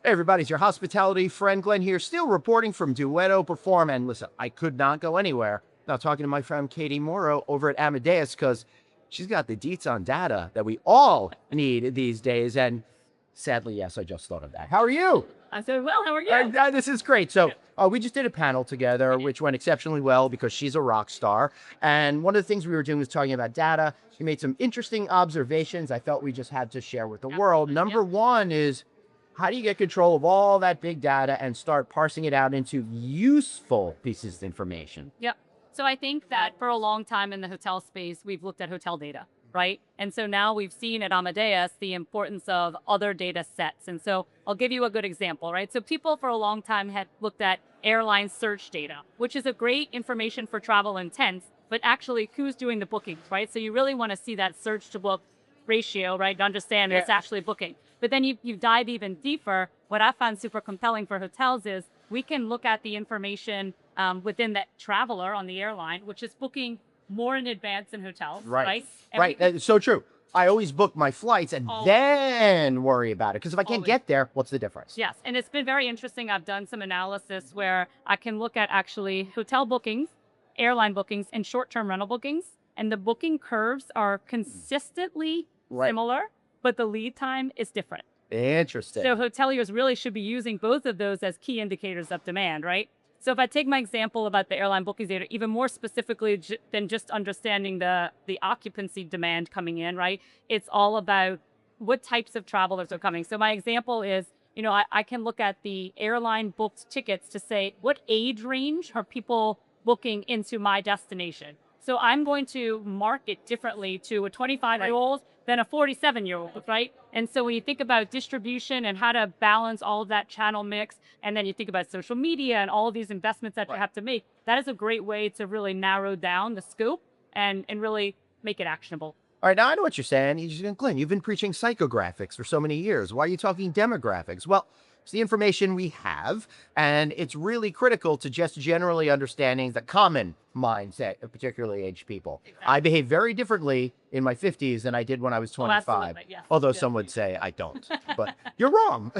Hey everybody, it's your hospitality friend Glenn here, still reporting from DUETTO PERFORM. And listen, I could not go anywhere without talking to my friend Katie Moro over at Amadeus, because she's got the deets on data that we all need these days. And sadly, yes, I just thought of that. How are you? I'm doing well. How are you? This is great. So we just did a panel together, which went exceptionally well because she's a rock star. And one of the things we were doing was talking about data. She made some interesting observations I felt we just had to share with the world. Number one is, how do you get control of all that big data and start parsing it out into useful pieces of information? Yep. So I think that for a long time in the hotel space, we've looked at hotel data, right? And so now we've seen at Amadeus the importance of other data sets. And so I'll give you a good example, right? So people for a long time had looked at airline search data, which is a great information for travel intents, but actually who's doing the bookings, right? So you really want to see that search to book ratio, right? To understand it's actually booking. But then you dive even deeper. What I find super compelling for hotels is we can look at the information within that traveler on the airline, which is booking more in advance than hotels, right? Right. It's so true. I always book my flights and then worry about it. Because if I can't get there, what's the difference? Yes. And it's been very interesting. I've done some analysis where I can look at actually hotel bookings, airline bookings, and short-term rental bookings. And the booking curves are consistently similar, but the lead time is different. Interesting. So hoteliers really should be using both of those as key indicators of demand, right? So if I take my example about the airline bookings data, even more specifically than just understanding the occupancy demand coming in, right? It's all about what types of travelers are coming. So my example is, you know, I can look at the airline booked tickets to say, what age range are people booking into my destination? So I'm going to market differently to a 25-year-old than a 47-year-old, right? And so when you think about distribution and how to balance all of that channel mix, and then you think about social media and all of these investments that you have to make, that is a great way to really narrow down the scope and really make it actionable. All right, now I know what you're saying. Glenn, you've been preaching psychographics for so many years. Why are you talking demographics? Well, it's the information we have, and it's really critical to just generally understanding the common mindset of particularly aged people. Exactly. I behave very differently in my 50s than I did when I was 25. Although some would say I don't, but you're wrong.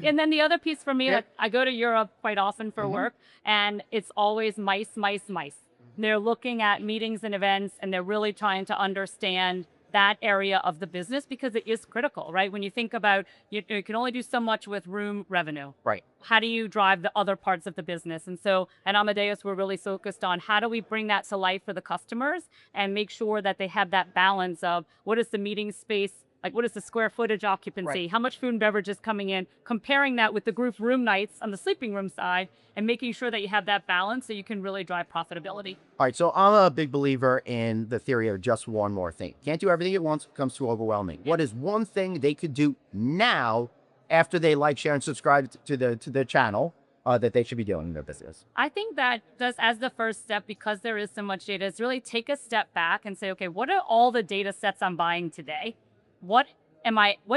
And then the other piece for me, I go to Europe quite often for work, and it's always mice, mice, mice. They're looking at meetings and events, and they're really trying to understand that area of the business because it is critical, right? When you think about, you can only do so much with room revenue. Right. How do you drive the other parts of the business? And so at Amadeus, we're really focused on how do we bring that to life for the customers and make sure that they have that balance of what is the meeting space, like what is the square footage occupancy, how much food and beverage is coming in, comparing that with the group room nights on the sleeping room side, and making sure that you have that balance so you can really drive profitability. All right, so I'm a big believer in the theory of just one more thing. Can't do everything at once, it becomes too overwhelming. What is one thing they could do now after they like, share, and subscribe to the channel that they should be doing in their business? I think that just as the first step, because there is so much data, is really take a step back and say, okay, what are all the data sets I'm buying today? What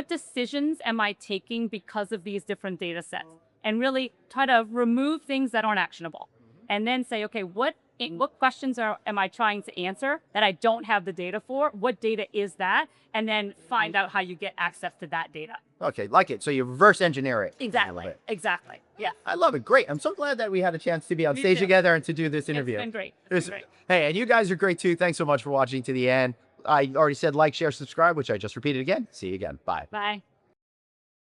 decisions am I taking because of these different data sets? And really try to remove things that aren't actionable. And then say, okay, what questions am I trying to answer that I don't have the data for? What data is that? And then find out how you get access to that data. Okay, like it. So you reverse engineer it. Exactly. Exactly. Yeah. I love it. Great. I'm so glad that we had a chance to be on stage together and to do this interview. It's been great. It's been great. Hey, and you guys are great too. Thanks so much for watching to the end. I already said like, share, subscribe, which I just repeated again. See you again. Bye. Bye.